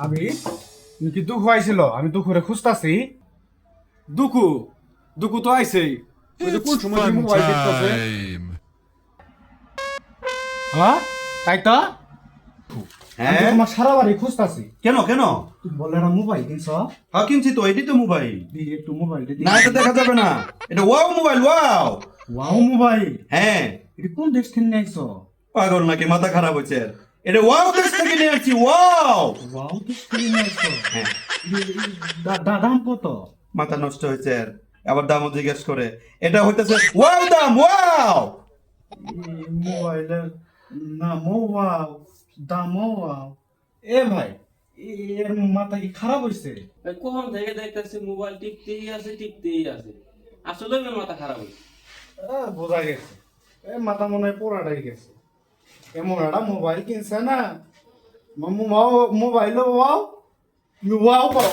আমি কি দুঃখ হয়েছিল? আমি দুঃখরে খুঁজতাছি। দুকু দুকু তো আইছেই। ওই যে কোন It's সময় fun মোবাইল দেখতেছে। time. হ্যাঁ তাই তো, আমি তো হ্যাঁ তোমার সারা বাড়ি খুঁজতাছি। কেন কেন? তুমি বললে না মোবাইল কিনছ? হ্যাঁ কিনছি তো, এটি তো মোবাইল। দিই একটু মোবাইলটা না এটা দেখা যাবে না, এটা wow mobile wow. Wow mobile. হ্যাঁ এটা কোন দেশ থেকে নিয়ে আইছো? পাগল নাকি, মাথা খারাপ হয়েছে? এটা ওয়াও দেশ থেকে নিয়ে আসছি ওয়াও। ওয়াও দেশ থেকে নিয়ে আইছো? হ্যাঁ দাম কত? মাথা নষ্ট হয়েছে আর আবার দামও জিজ্ঞেস করে। এটা হইতেছে ওয়াও দাম ওয়াও। মোবাইলের নাম ওয়াও, দাম ওয়াও। এ ভাই, এর মাথা কি খারাপ হয়েছে? কখন থেকে দেখতেছি মোবাইল টিপতেই আছে আসলে আমার মাথা খারাপ হয়েছে। বোঝা গেছে, এ মাথা মনে হয় পোড়াটাই গেছে। এমন একটা মোবাইল কিনছে না, মোবাইল ওয়াও, ওয়াও পাও।